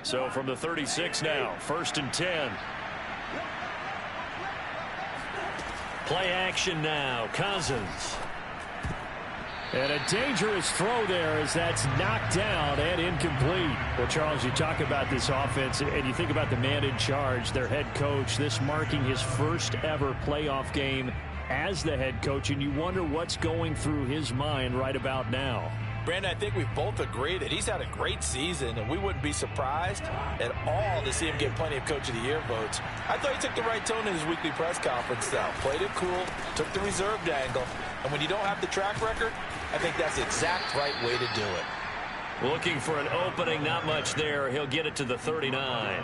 So from the 36 now, 1st and 10. Play action now, Cousins. And a dangerous throw there as that's knocked down and incomplete. Well, Charles, you talk about this offense, and you think about the man in charge, their head coach, this marking his first ever playoff game as the head coach, and you wonder what's going through his mind right about now. Brandon, I think we both agree that he's had a great season, and we wouldn't be surprised at all to see him get plenty of Coach of the Year votes. I thought he took the right tone in his weekly press conference, though. Played it cool, took the reserved angle, and when you don't have the track record, I think that's the exact right way to do it. Looking for an opening, not much there. He'll get it to the 39.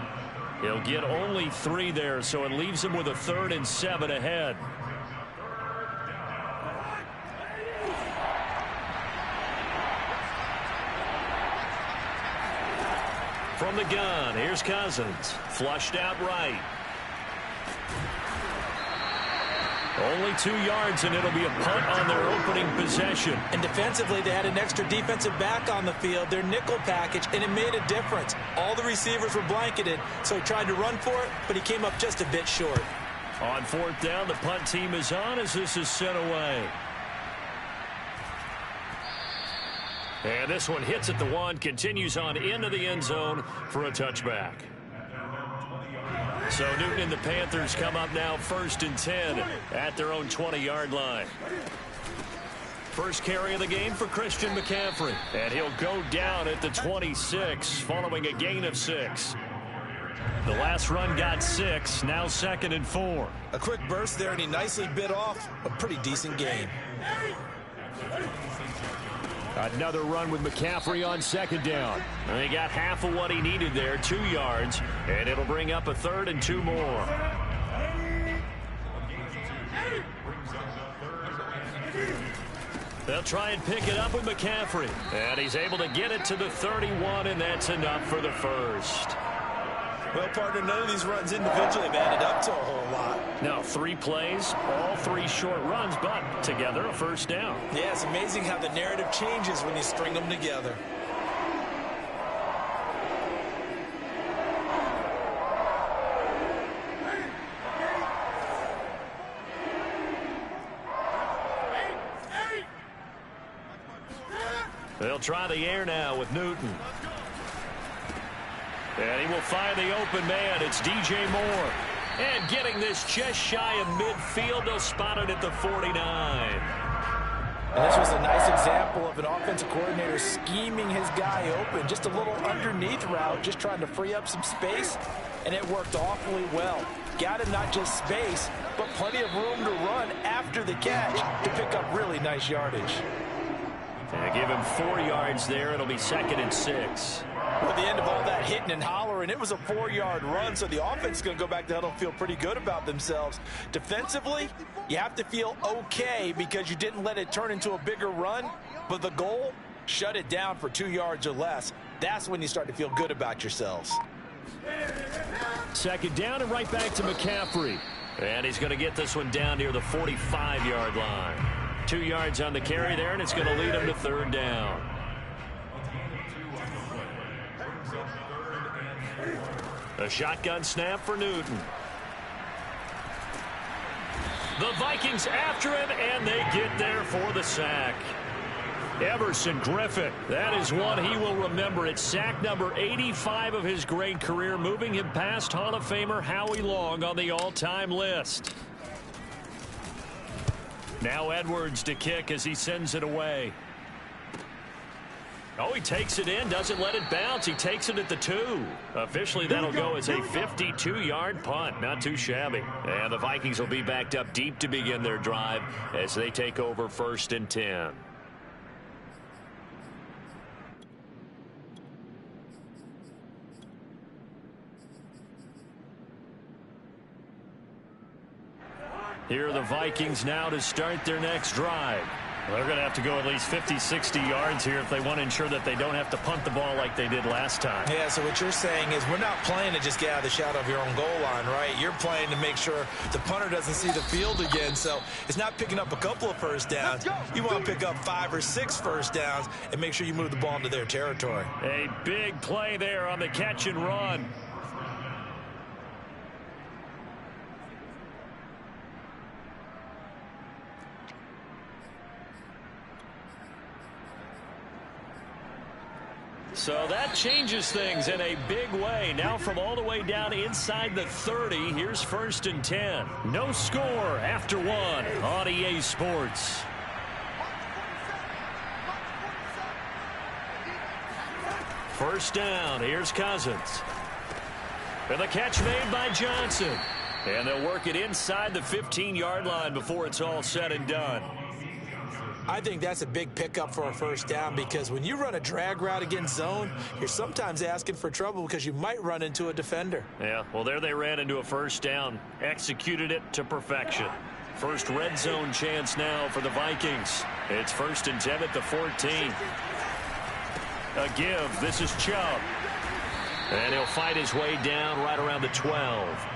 He'll get only 3 there, so it leaves him with a 3rd and 7 ahead. From the gun, here's Cousins. Flushed out right. Only 2 yards, and it'll be a punt on their opening possession. And defensively, they had an extra defensive back on the field, their nickel package, and it made a difference. All the receivers were blanketed, so he tried to run for it, but he came up just a bit short. On 4th down, the punt team is on as this is sent away. And this one hits at the 1, continues on into the end zone for a touchback. So Newton and the Panthers come up now 1st and 10 at their own 20-yard line. First carry of the game for Christian McCaffrey. And he'll go down at the 26 following a gain of 6. The last run got 6, now 2nd and 4. A quick burst there, and he nicely bit off a pretty decent gain. Another run with McCaffrey on 2nd down. And he got half of what he needed there, 2 yards, and it'll bring up a 3rd and 2 more. They'll try and pick it up with McCaffrey. And he's able to get it to the 31, and that's enough for the first. Well, partner, none of these runs individually have added up to a whole lot. No, 3 plays, all 3 short runs, but together a first down. Yeah, it's amazing how the narrative changes when you string them together. They'll try the air now with Newton. And he will find the open man. It's DJ Moore. And getting this just shy of midfield. They'll spot it at the 49. And this was a nice example of an offensive coordinator scheming his guy open. Just a little underneath route, just trying to free up some space. And it worked awfully well. Got him not just space, but plenty of room to run after the catch to pick up really nice yardage. And give him 4 yards there. It'll be 2nd and 6. Well, at the end of all that hitting and hollering, it was a 4-yard run, so the offense is going to go back to huddle and feel pretty good about themselves. Defensively, you have to feel okay because you didn't let it turn into a bigger run, but the goal, shut it down for 2 yards or less. That's when you start to feel good about yourselves. 2nd down and right back to McCaffrey. And he's going to get this one down near the 45-yard line. 2 yards on the carry there, and it's going to lead him to 3rd down. A shotgun snap for Newton. The Vikings after him, and they get there for the sack. Everson Griffin, that is one he will remember. It's sack number 85 of his great career, moving him past Hall of Famer Howie Long on the all-time list. Now Edwards to kick as he sends it away. Oh, he takes it in, doesn't let it bounce. He takes it at the 2. Officially, that'll go as a 52-yard punt. Not too shabby. And the Vikings will be backed up deep to begin their drive as they take over 1st and 10. Here are the Vikings now to start their next drive. They're going to have to go at least 50, 60 yards here if they want to ensure that they don't have to punt the ball like they did last time. Yeah, so what you're saying is we're not playing to just get out of the shadow of your own goal line, right? You're playing to make sure the punter doesn't see the field again. So it's not picking up a couple of first downs. You want to pick up 5 or 6 first downs and make sure you move the ball into their territory. A big play there on the catch and run. So that changes things in a big way. Now from all the way down inside the 30, here's 1st and 10. No score after 1 on EA Sports. First down, here's Cousins. And the catch made by Johnson. And they'll work it inside the 15-yard line before it's all said and done. I think that's a big pickup for a first down because when you run a drag route against zone, you're sometimes asking for trouble because you might run into a defender. Yeah, well, there they ran into a first down, executed it to perfection. First red zone chance now for the Vikings. It's 1st and 10 at the 14. A give. This is Chubb. And he'll fight his way down right around the 12.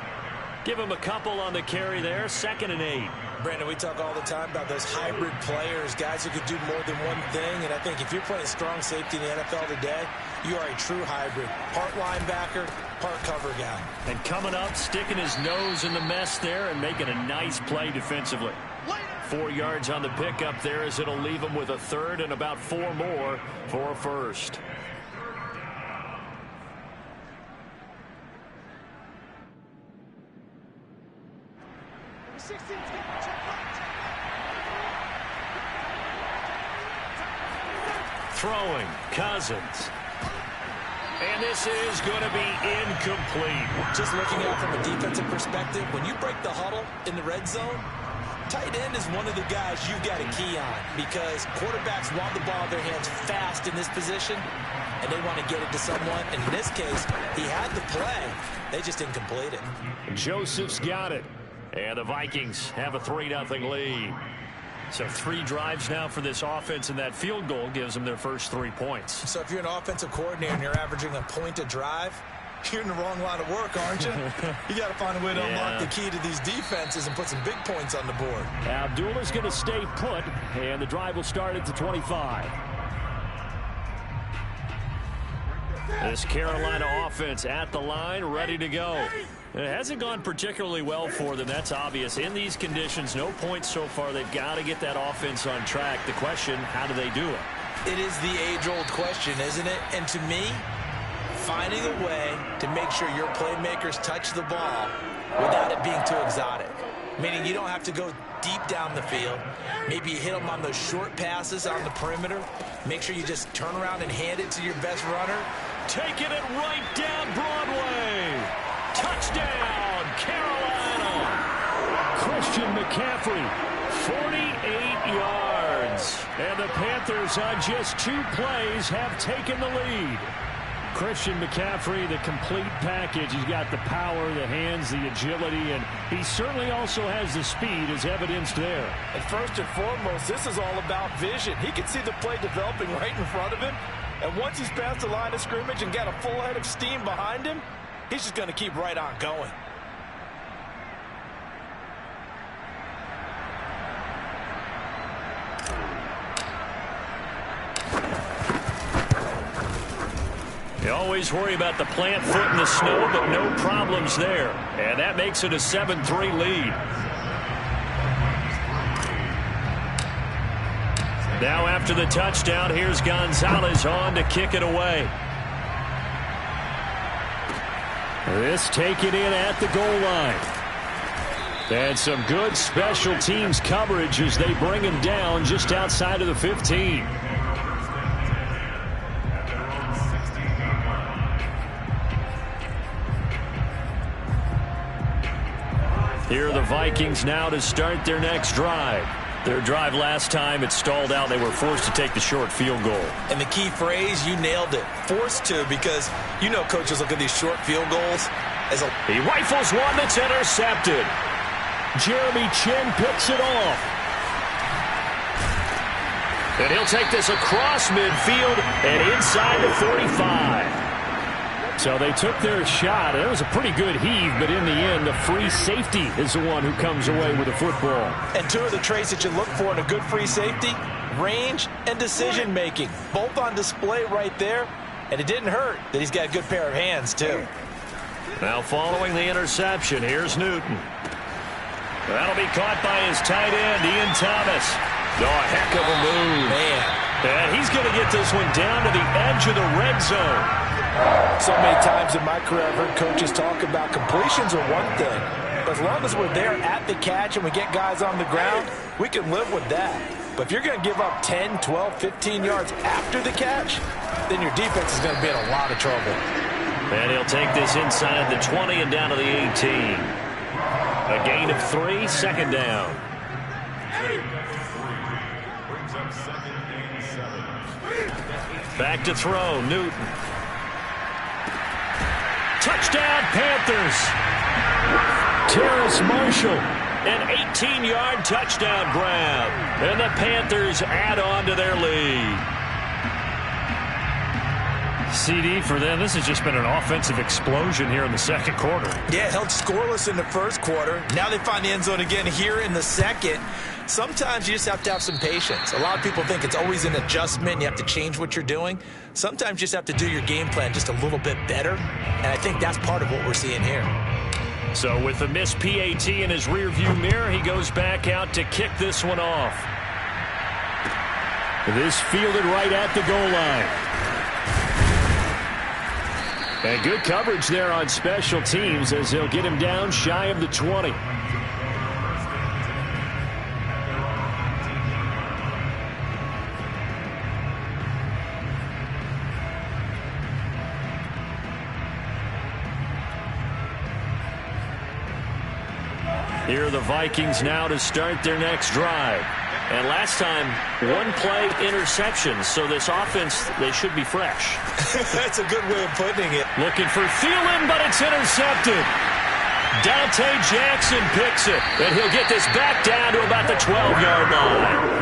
Give him a couple on the carry there. 2nd and 8. Brandon, we talk all the time about those hybrid players, guys who could do more than one thing. And I think if you're playing strong safety in the NFL today, you are a true hybrid. Part linebacker, part cover guy. And coming up, sticking his nose in the mess there and making a nice play defensively. 4 yards on the pickup there as it'll leave him with a 3rd and about 4 more for a first. Throwing, Cousins. And this is going to be incomplete. Just looking at it from a defensive perspective, when you break the huddle in the red zone, tight end is one of the guys you've got a key on because quarterbacks want the ball in their hands fast in this position, and they want to get it to someone. And in this case, he had the play. They just didn't complete it. Joseph's got it. And the Vikings have a 3-0 lead. So 3 drives now for this offense, and that field goal gives them their first 3 points. So if you're an offensive coordinator and you're averaging a point a drive, you're in the wrong line of work, aren't you? You got to find a way to unlock the key to these defenses and put some big points on the board. Abdullah's going to stay put, and the drive will start at the 25. This Carolina offense at the line, ready to go. It hasn't gone particularly well for them. That's obvious. In these conditions, no points so far. They've got to get that offense on track. The question, how do they do it? It is the age-old question, isn't it? And to me, finding a way to make sure your playmakers touch the ball without it being too exotic. Meaning you don't have to go deep down the field. Maybe you hit them on those short passes on the perimeter. Make sure you just turn around and hand it to your best runner. Taking it right down Broadway. Touchdown, Carolina. Christian McCaffrey, 48 yards. And the Panthers on just 2 plays have taken the lead. Christian McCaffrey, the complete package. He's got the power, the hands, the agility, and he certainly also has the speed as evidenced there. And first and foremost, this is all about vision. He can see the play developing right in front of him. And once he's past the line of scrimmage and got a full head of steam behind him, he's just going to keep right on going. You always worry about the plant foot in the snow, but no problems there. And that makes it a 7-3 lead. Now after the touchdown, here's Gonzalez on to kick it away. This taken in at the goal line. And some good special teams coverage as they bring him down just outside of the 15. Here are the Vikings now to start their next drive. Their drive last time, it stalled out. They were forced to take the short field goal. And the key phrase, you nailed it. Forced to, because you know coaches look at these short field goals as a... He rifles one that's intercepted. Jeremy Chin picks it off. And he'll take this across midfield and inside the 45. So they took their shot. It was a pretty good heave, but in the end, the free safety is the one who comes away with the football. And two of the traits that you look for in a good free safety, range and decision-making. Both on display right there, and it didn't hurt that he's got a good pair of hands, too. Now following the interception, here's Newton. That'll be caught by his tight end, Ian Thomas. Oh, a heck of a move. Man. And he's going to get this one down to the edge of the red zone. So many times in my career I've heard coaches talk about completions are one thing. But as long as we're there at the catch and we get guys on the ground, we can live with that. But if you're going to give up 10, 12, 15 yards after the catch, then your defense is going to be in a lot of trouble. And he'll take this inside the 20 and down to the 18. A gain of 3, second down. Back to throw, Newton. Touchdown, Panthers. Terrace Marshall, an 18-yard touchdown grab. And the Panthers add on to their lead. CD for them, this has just been an offensive explosion here in the second quarter. Yeah, held scoreless in the first quarter. Now they find the end zone again here in the second. Sometimes you just have to have some patience. A lot of people think it's always an adjustment. You have to change what you're doing. Sometimes you just have to do your game plan just a little bit better. And I think that's part of what we're seeing here. So with the missed PAT in his rearview mirror, he goes back out to kick this one off. This fielded right at the goal line. And good coverage there on special teams as they'll get him down shy of the 20. Here are the Vikings now to start their next drive. And last time, one play interception, so this offense, they should be fresh. That's a good way of putting it. Looking for Thielen, but it's intercepted. Dante Jackson picks it, and he'll get this back down to about the 12-yard line.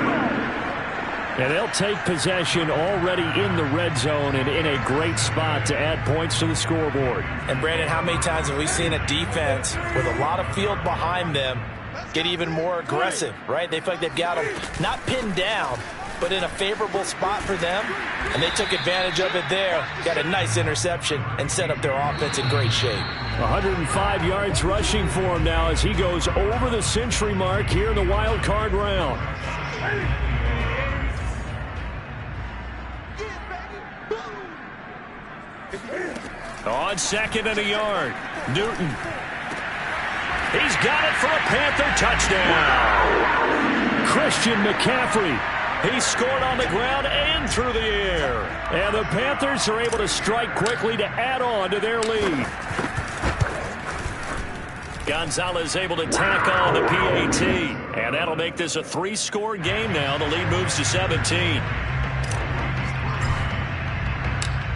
And they'll take possession already in the red zone and in a great spot to add points to the scoreboard. And, Brandon, how many times have we seen a defense with a lot of field behind them get even more aggressive, right? They feel like they've got them not pinned down, but in a favorable spot for them, and they took advantage of it there, got a nice interception, and set up their offense in great shape. 105 yards rushing for him now as he goes over the century mark here in the wild card round. On second and a yard, Newton. He's got it for a Panther touchdown. Christian McCaffrey. He scored on the ground and through the air. And the Panthers are able to strike quickly to add on to their lead. Gonzalez able to tack on the PAT. And that'll make this a 3-score game now. The lead moves to 17.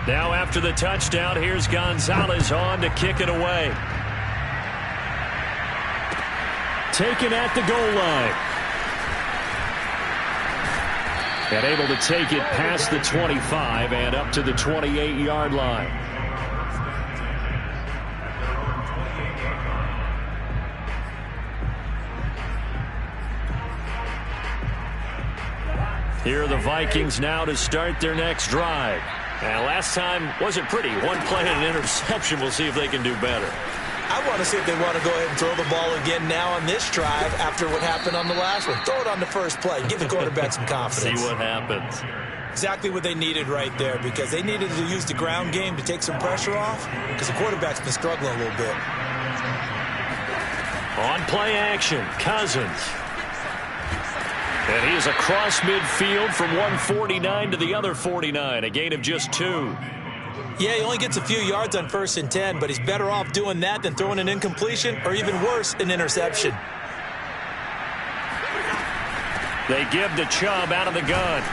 Now after the touchdown, here's Gonzalez on to kick it away. Taken at the goal line. And able to take it past the 25 and up to the 28-yard line. Here are the Vikings now to start their next drive. And last time wasn't pretty. One play and an interception. We'll see if they can do better. I want to see if they want to go ahead and throw the ball again now on this drive after what happened on the last one. Throw it on the first play. Give the quarterback some confidence. See what happens. Exactly what they needed right there, because they needed to use the ground game to take some pressure off, because the quarterback's been struggling a little bit. On play action, Cousins. And he is across midfield from 149 to the other 49, a gain of just 2. Yeah, he only gets a few yards on 1st and 10, but he's better off doing that than throwing an incompletion, or even worse, an interception. They give to Chubb out of the gun.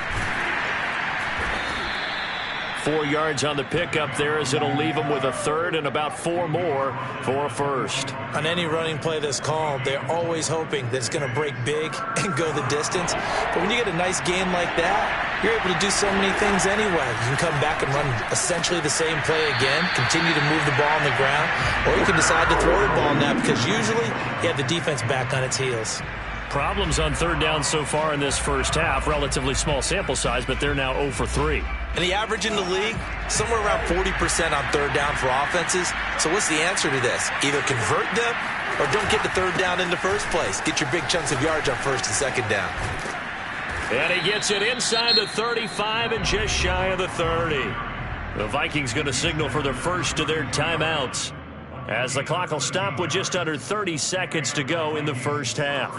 4 yards on the pickup there, as it'll leave them with a third and about 4 more for a first. On any running play that's called, they're always hoping that it's going to break big and go the distance. But when you get a nice gain like that, you're able to do so many things anyway. You can come back and run essentially the same play again, continue to move the ball on the ground, or you can decide to throw the ball now because usually you have the defense back on its heels. Problems on third down so far in this first half. Relatively small sample size, but they're now 0 for 3. And the average in the league, somewhere around 40% on third down for offenses. So what's the answer to this? Either convert them or don't get the third down in the first place. Get your big chunks of yards on first and second down. And he gets it inside the 35 and just shy of the 30. The Vikings going to signal for the first of their timeouts, as the clock will stop with just under 30 seconds to go in the first half.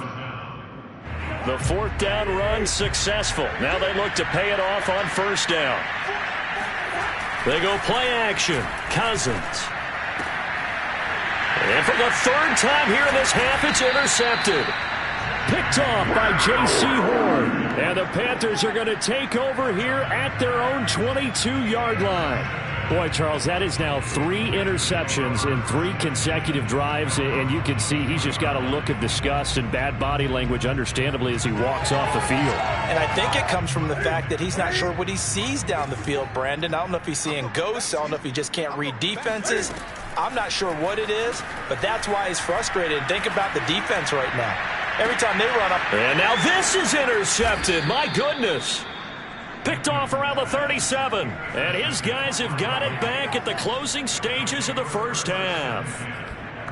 The fourth down run successful. Now they look to pay it off on first down. They go play action. Cousins. And for the third time here in this half, it's intercepted. Picked off by J.C. Horn. And the Panthers are going to take over here at their own 22-yard line. Boy, Charles, that is now 3 interceptions in 3 consecutive drives, and you can see he's just got a look of disgust and bad body language, understandably, as he walks off the field. And I think it comes from the fact that he's not sure what he sees down the field, Brandon. I don't know if he's seeing ghosts. I don't know if he just can't read defenses. I'm not sure what it is, but that's why he's frustrated. Think about the defense right now. Every time they run up. And now this is intercepted. My goodness. Picked off around the 37. And his guys have got it back at the closing stages of the first half.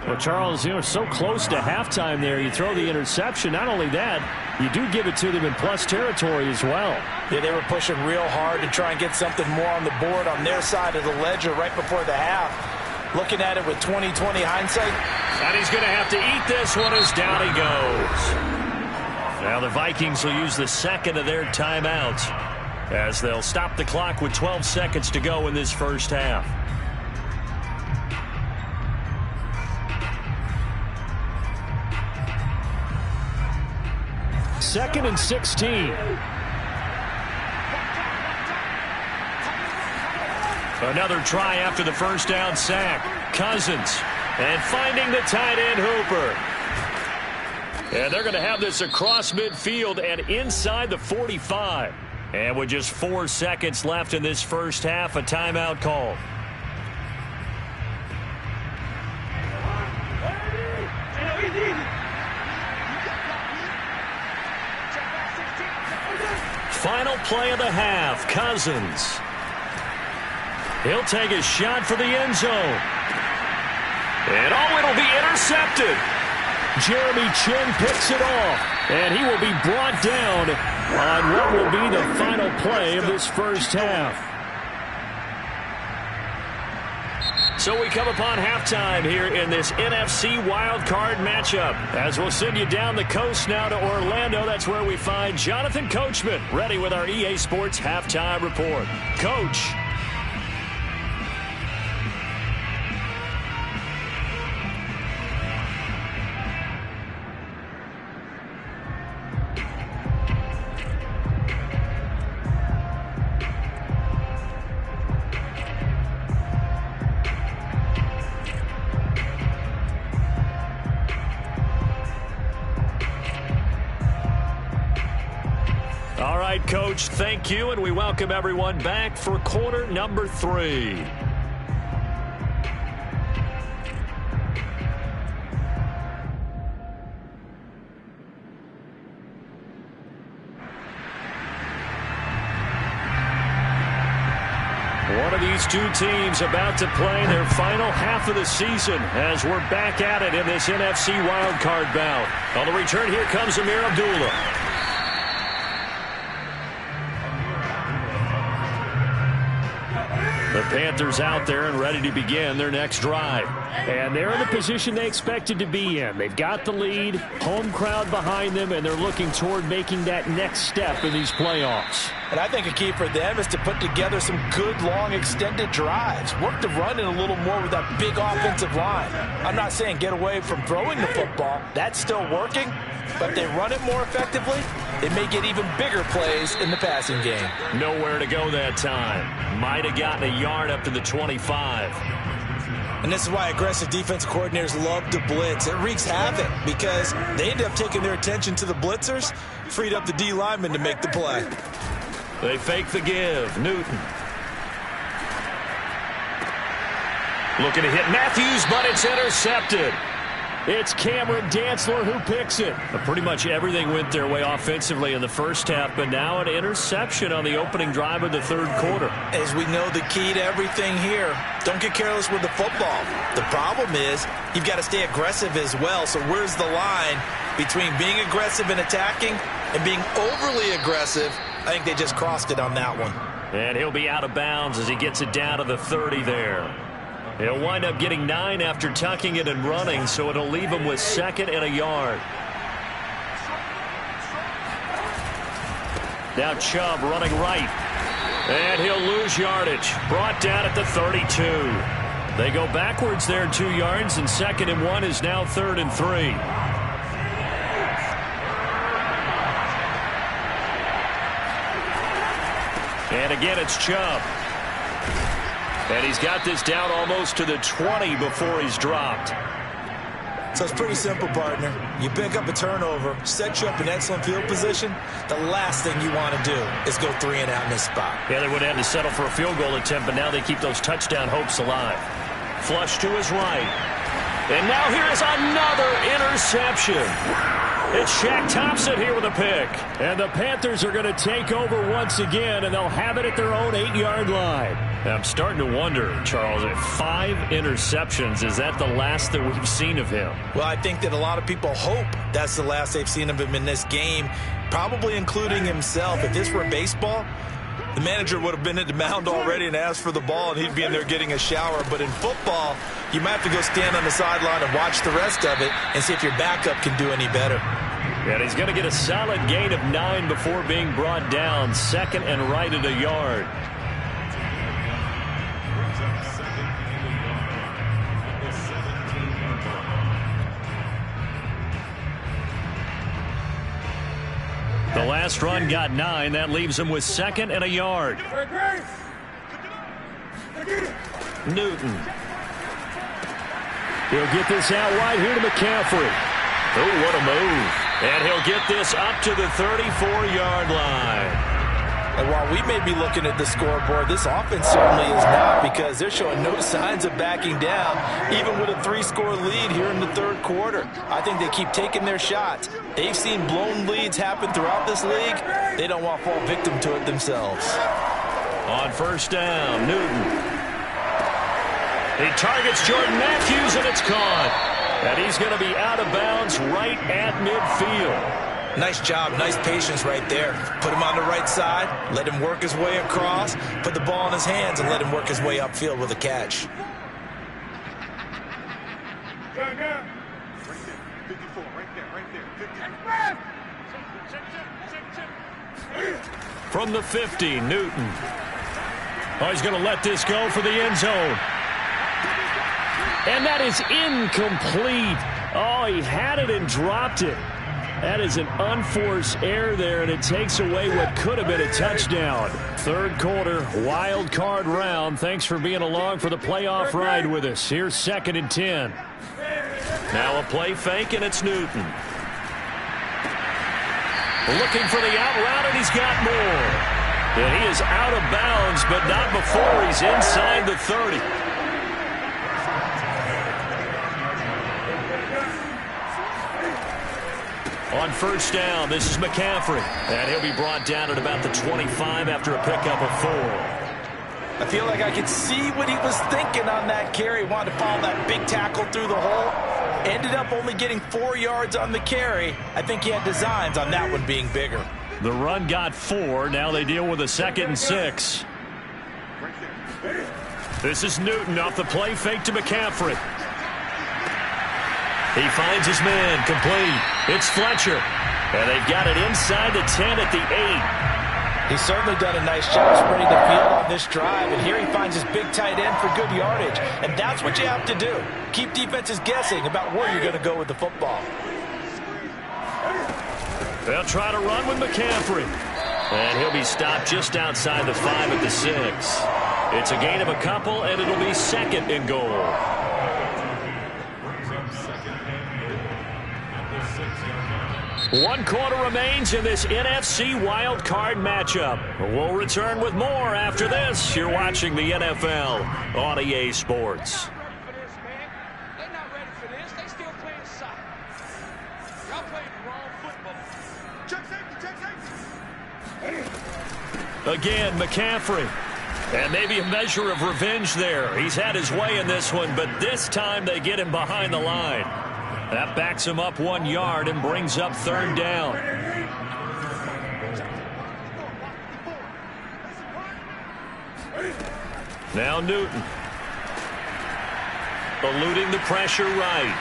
Well, Charles, you know, so close to halftime there. You throw the interception. Not only that, you do give it to them in plus territory as well. Yeah, they were pushing real hard to try and get something more on the board on their side of the ledger right before the half. Looking at it with 20/20 hindsight. And he's going to have to eat this one as down he goes. Now the Vikings will use the second of their timeouts, as they'll stop the clock with 12 seconds to go in this first half. Second and 16. Another try after the first down sack. Cousins, and finding the tight end Hooper. And they're going to have this across midfield and inside the 45. And with just 4 seconds left in this first half, a timeout call. Final play of the half, Cousins. He'll take a shot for the end zone. And oh, it'll be intercepted. Jeremy Chin picks it off, and he will be brought down on what will be the final play of this first half. So we come upon halftime here in this NFC wildcard matchup, as we'll send you down the coast now to Orlando. That's where we find Jonathan Coachman ready with our EA Sports halftime report. Coach. All right, Coach, thank you, and we welcome everyone back for quarter number 3. One of these two teams about to play their final half of the season as we're back at it in this NFC wildcard bout. On the return, here comes Amir Abdullah. The Panthers out there and ready to begin their next drive. And they're in the position they expected to be in. They've got the lead, home crowd behind them, and they're looking toward making that next step in these playoffs. And I think a key for them is to put together some good, long, extended drives. Work the run in a little more with that big offensive line. I'm not saying get away from throwing the football. That's still working. But if they run it more effectively, they may get even bigger plays in the passing game. Nowhere to go that time. Might have gotten a yard up to the 25. And this is why aggressive defensive coordinators love to blitz. It wreaks havoc because they end up taking their attention to the blitzers, freed up the D lineman to make the play. They fake the give. Newton. Looking to hit Matthews, but it's intercepted. It's Cameron Dantzler who picks it. Pretty much everything went their way offensively in the first half, but now an interception on the opening drive of the third quarter. As we know, the key to everything here, don't get careless with the football. The problem is you've got to stay aggressive as well. So where's the line between being aggressive and attacking and being overly aggressive? I think they just crossed it on that one. And he'll be out of bounds as he gets it down to the 30 there. He'll wind up getting 9 after tucking it and running, so it'll leave him with 2nd and a yard. Now Chubb running right. And he'll lose yardage. Brought down at the 32. They go backwards there 2 yards, and 2nd and 1 is now 3rd and 3. And again, it's Chubb. And he's got this down almost to the 20 before he's dropped. So it's pretty simple, partner. You pick up a turnover, set you up in excellent field position. The last thing you want to do is go 3 and out in this spot. Yeah, they would have to settle for a field goal attempt, but now they keep those touchdown hopes alive. Flush to his right. And now here is another interception. It's Shaq Thompson here with a pick. And the Panthers are going to take over once again, and they'll have it at their own 8-yard line. I'm starting to wonder, Charles, if 5 interceptions, is that the last that we've seen of him? Well, I think that a lot of people hope that's the last they've seen of him in this game, probably including himself. If this were baseball, the manager would have been at the mound already and asked for the ball, and he'd be in there getting a shower. But in football, you might have to go stand on the sideline and watch the rest of it and see if your backup can do any better. And he's going to get a solid gain of 9 before being brought down. 2nd and right at a yard. The last run got 9. That leaves him with 2nd and a yard. Newton. He'll get this out wide here to McCaffrey. Oh, what a move. And he'll get this up to the 34-yard line. And while we may be looking at the scoreboard, this offense certainly is not, because they're showing no signs of backing down, even with a 3-score lead here in the third quarter. I think they keep taking their shots. They've seen blown leads happen throughout this league. They don't want to fall victim to it themselves. On first down, Newton. He targets Jordan Matthews, and it's caught. And he's going to be out of bounds right at midfield. Nice job, nice patience right there. Put him on the right side, let him work his way across, put the ball in his hands, and let him work his way upfield with a catch. Right there, 54, right there, 50. From the 50, Newton. Oh, he's going to let this go for the end zone. And that is incomplete. Oh, he had it and dropped it. That is an unforced error there, and it takes away what could have been a touchdown. Third quarter, wild card round. Thanks for being along for the playoff ride with us. Here's 2nd and 10. Now a play fake, and it's Newton. Looking for the out route, and he's got more. And he is out of bounds, but not before he's inside the 30. On first down, this is McCaffrey. And he'll be brought down at about the 25 after a pickup of 4. I feel like I could see what he was thinking on that carry. Wanted to follow that big tackle through the hole. Ended up only getting 4 yards on the carry. I think he had designs on that one being bigger. The run got 4. Now they deal with a 2nd and 6. This is Newton off the play fake to McCaffrey. He finds his man, complete. It's Fletcher. And they've got it inside the 10 at the 8. He's certainly done a nice job spreading the field on this drive, and here he finds his big tight end for good yardage. And that's what you have to do. Keep defenses guessing about where you're going to go with the football. They'll try to run with McCaffrey. And he'll be stopped just outside the 5 at the 6. It's a gain of a couple, and it'll be 2nd and goal. One quarter remains in this NFC wild card matchup. We'll return with more after this. You're watching the NFL on EA Sports. Again, McCaffrey. And maybe a measure of revenge there. He's had his way in this one, but this time they get him behind the line. That backs him up 1 yard and brings up 3rd down. Now Newton. Eluding the pressure right.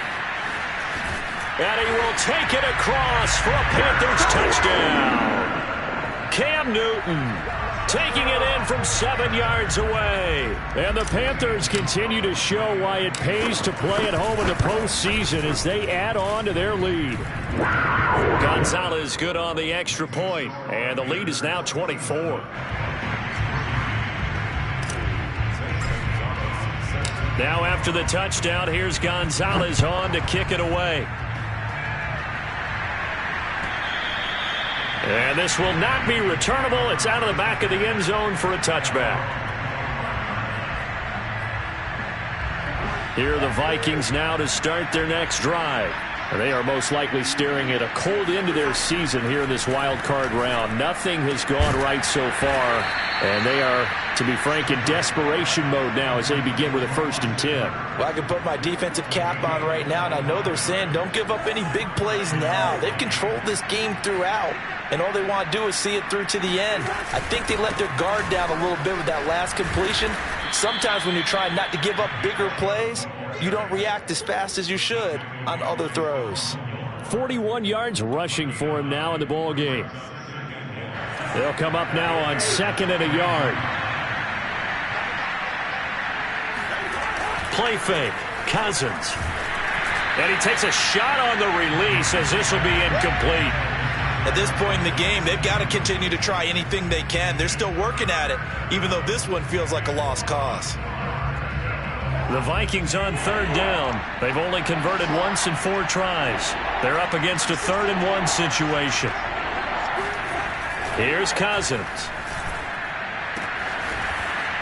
And he will take it across for a Panthers touchdown. Cam Newton taking it in from 7 yards away. And the Panthers continue to show why it pays to play at home in the postseason as they add on to their lead. Gonzalez good on the extra point, and the lead is now 24. Now after the touchdown, here's Gonzalez on to kick it away. And this will not be returnable. It's out of the back of the end zone for a touchback. Here are the Vikings now to start their next drive. They are most likely staring at a cold end to their season here in this wild card round. Nothing has gone right so far, and they are, to be frank, in desperation mode now as they begin with a 1st and 10. Well, I can put my defensive cap on right now, and I know they're saying don't give up any big plays now. They've controlled this game throughout, and all they want to do is see it through to the end. I think they let their guard down a little bit with that last completion. Sometimes when you're trying not to give up bigger plays, you don't react as fast as you should on other throws. 41 yards rushing for him now in the ball game. They'll come up now on 2nd and a yard. Play fake. Cousins. And he takes a shot on the release as this will be incomplete. At this point in the game, they've got to continue to try anything they can. They're still working at it, even though this one feels like a lost cause. The Vikings on 3rd down. They've only converted once in 4 tries. They're up against a 3rd and 1 situation. Here's Cousins.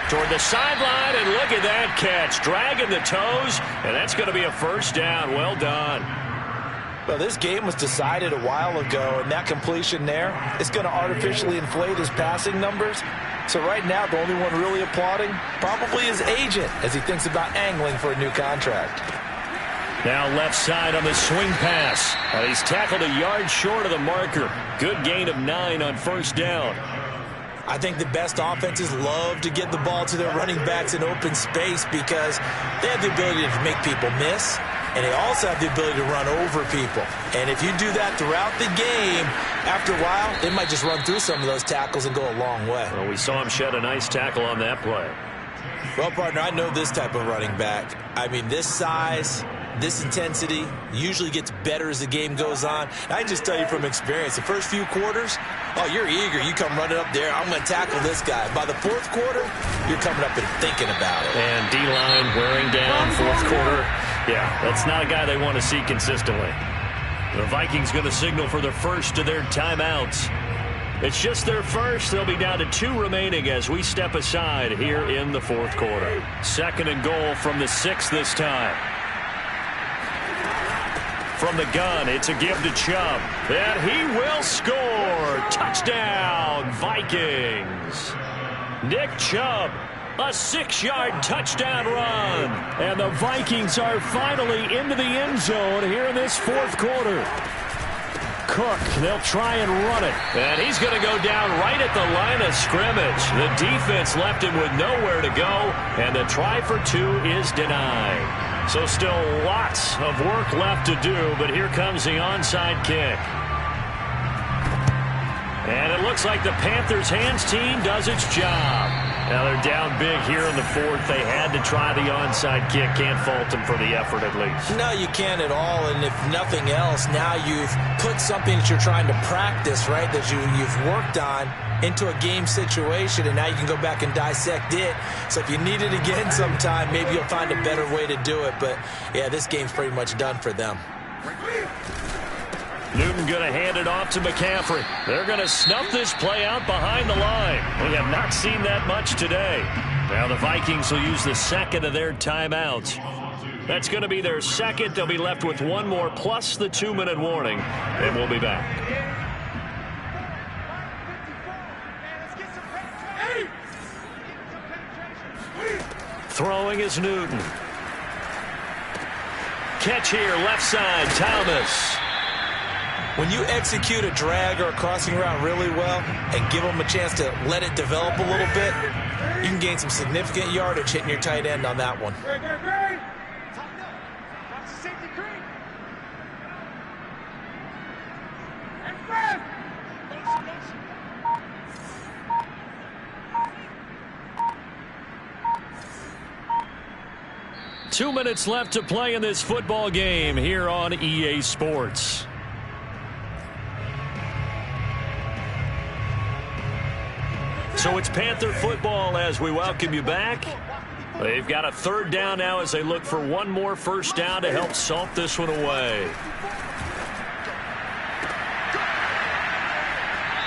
Toward the sideline, and look at that catch. Dragging the toes, and that's going to be a 1st down. Well done. Well, this game was decided a while ago, and that completion there is going to artificially inflate his passing numbers. So right now, the only one really applauding probably his agent as he thinks about angling for a new contract. Now left side on the swing pass. He's tackled a yard short of the marker. Good gain of 9 on 1st down. I think the best offenses love to get the ball to their running backs in open space because they have the ability to make people miss, and they also have the ability to run over people. And if you do that throughout the game, after a while, they might just run through some of those tackles and go a long way. Well, we saw him shed a nice tackle on that play. Well, partner, I know this type of running back. I mean, this size, this intensity usually gets better as the game goes on. I just tell you from experience, the first few quarters, oh, you're eager. You come running up there. I'm going to tackle this guy. By the 4th quarter, you're coming up and thinking about it. And D-line wearing down 4th quarter. Yeah, that's not a guy they want to see consistently. The Vikings going to signal for the first of their timeouts. It's just their first. They'll be down to 2 remaining as we step aside here in the 4th quarter. 2nd and goal from the 6 this time. From the gun, it's a give to Chubb. And he will score. Touchdown, Vikings. Nick Chubb, a 6-yard touchdown run. And the Vikings are finally into the end zone here in this 4th quarter. Cook. They'll try and run it. And he's going to go down right at the line of scrimmage. The defense left him with nowhere to go, and the try for two is denied. So still lots of work left to do, but here comes the onside kick. And it looks like the Panthers' hands team does its job. Now they're down big here in the fourth. They had to try the onside kick. Can't fault them for the effort at least. No, you can't at all. And if nothing else, now you've put something that you're trying to practice, right, that you've worked on into a game situation, and now you can go back and dissect it. So if you need it again sometime, maybe you'll find a better way to do it. But, yeah, this game's pretty much done for them. Newton going to hand it off to McCaffrey. They're going to snuff this play out behind the line. We have not seen that much today. Now the Vikings will use the second of their timeouts. That's going to be their second. They'll be left with one more plus the 2-minute warning, and we'll be back. Throwing is Newton. Catch here, left side, Thomas. When you execute a drag or a crossing route really well and give them a chance to let it develop a little bit, you can gain some significant yardage hitting your tight end on that one. Two minutes left to play in this football game here on EA Sports. So it's Panther football as we welcome you back. They've got a third down now as they look for one more first down to help salt this one away.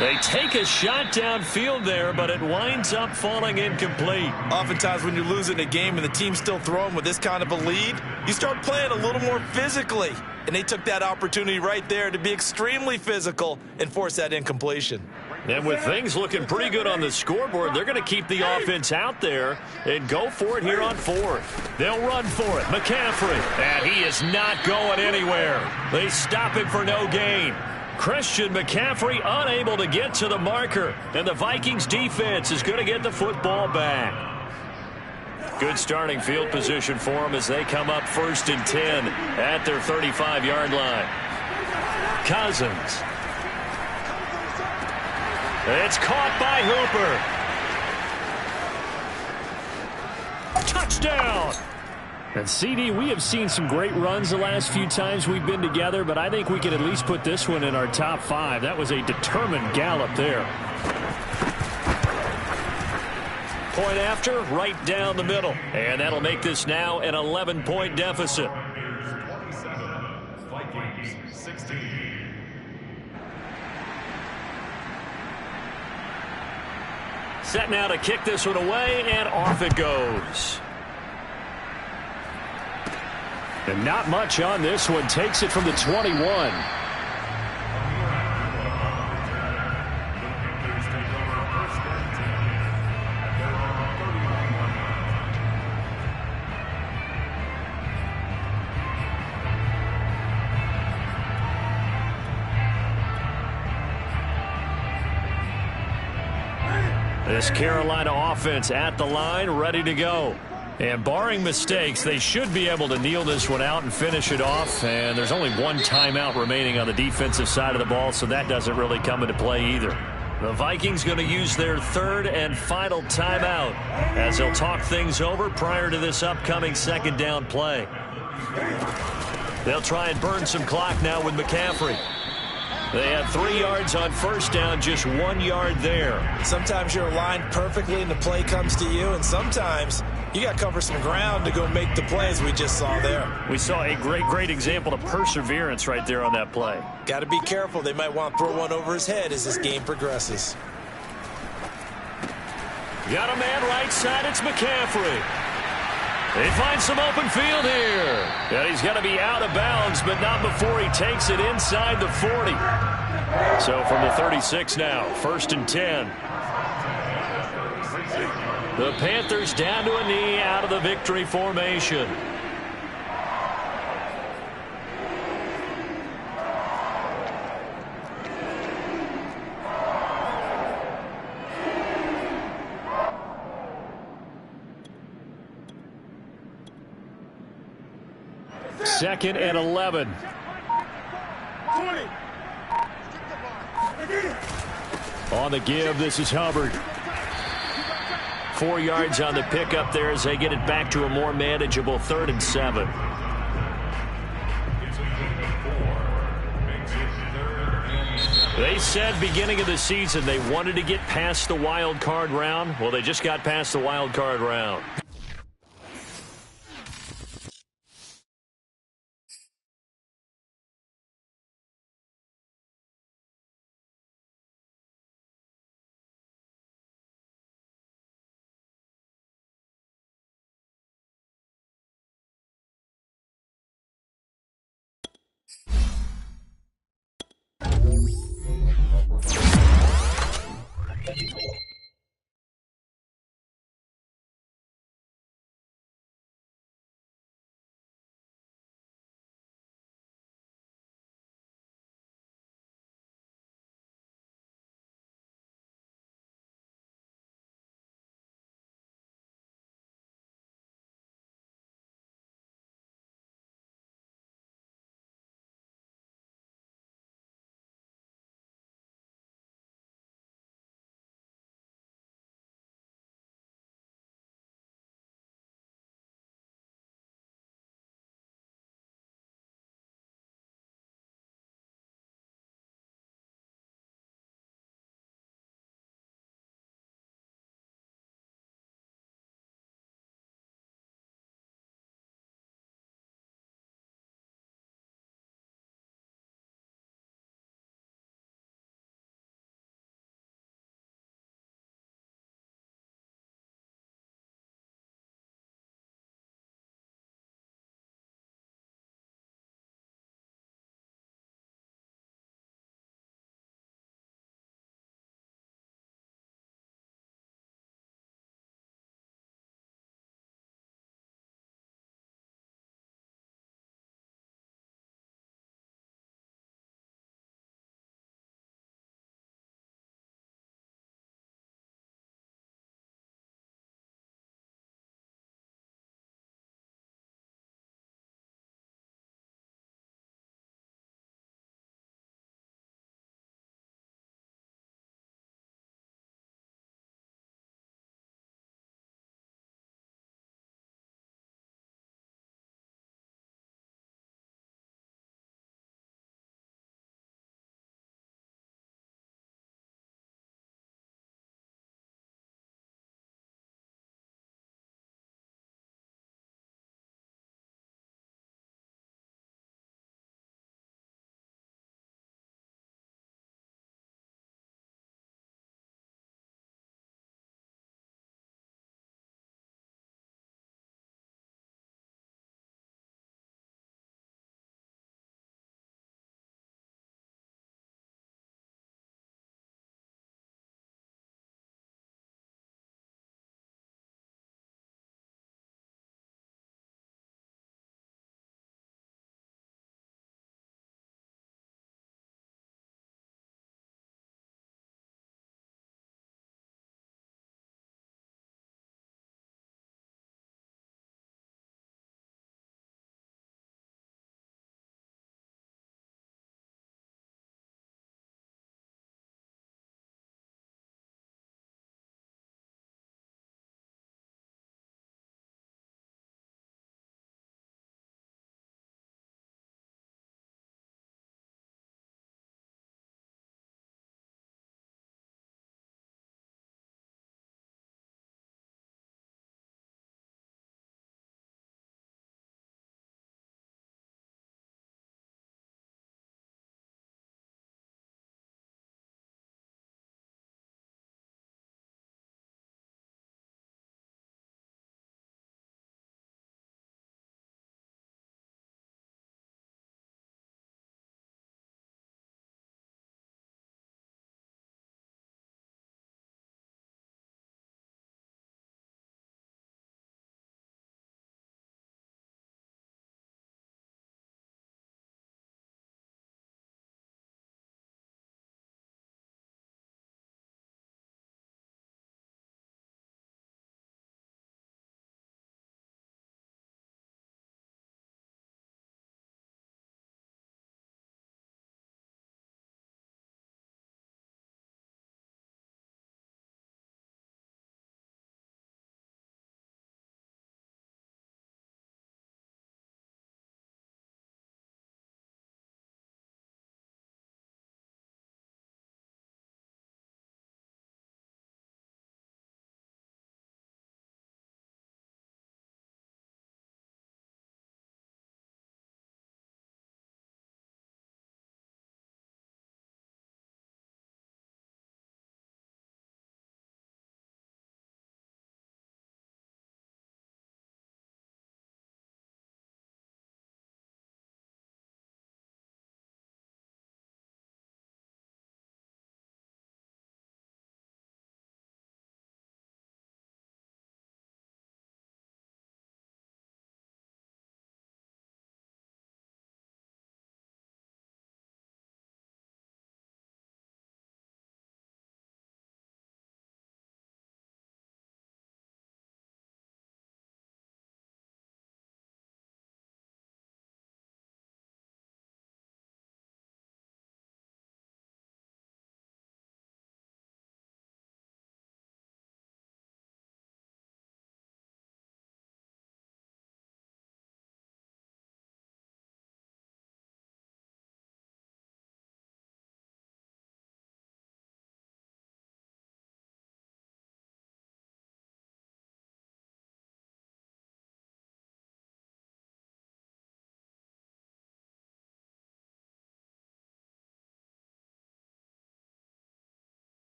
They take a shot downfield there, but it winds up falling incomplete. Oftentimes when you're losing a game and the team's still throwing with this kind of a lead, you start playing a little more physically. And they took that opportunity right there to be extremely physical and force that incompletion. And with things looking pretty good on the scoreboard, they're going to keep the offense out there and go for it here on fourth. They'll run for it. McCaffrey. And he is not going anywhere. They stop him for no gain. Christian McCaffrey unable to get to the marker. And the Vikings defense is going to get the football back. Good starting field position for them as they come up 1st and 10 at their 35-yard line. Cousins. It's caught by Hooper. Touchdown. And CD, we have seen some great runs the last few times we've been together, but I think we can at least put this one in our top 5. That was a determined gallop there. Point after, right down the middle. And that'll make this now an 11-point deficit. 27, Vikings 16. Set now to kick this one away, and off it goes. And not much on this one. Takes it from the 21. This Carolina offense at the line, ready to go. And barring mistakes, they should be able to kneel this one out and finish it off. And there's only one timeout remaining on the defensive side of the ball, so that doesn't really come into play either. The Vikings going to use their third and final timeout as they'll talk things over prior to this upcoming second down play. They'll try and burn some clock now with McCaffrey. They have 3 yards on first down, just 1 yard there. Sometimes you're aligned perfectly and the play comes to you, and sometimes you got to cover some ground to go make the plays we just saw there. We saw a great example of perseverance right there on that play. Got to be careful. They might want to throw one over his head as this game progresses. Got a man right side. It's McCaffrey. They find some open field here. And he's got to be out of bounds, but not before he takes it inside the 40. So from the 36 now, 1st and 10. The Panthers down to a knee out of the victory formation. 2nd and 11. On the give, this is Hubbard. 4 yards on the pickup there as they get it back to a more manageable 3rd and 7. They said beginning of the season they wanted to get past the wild card round. Well, they just got past the wild card round.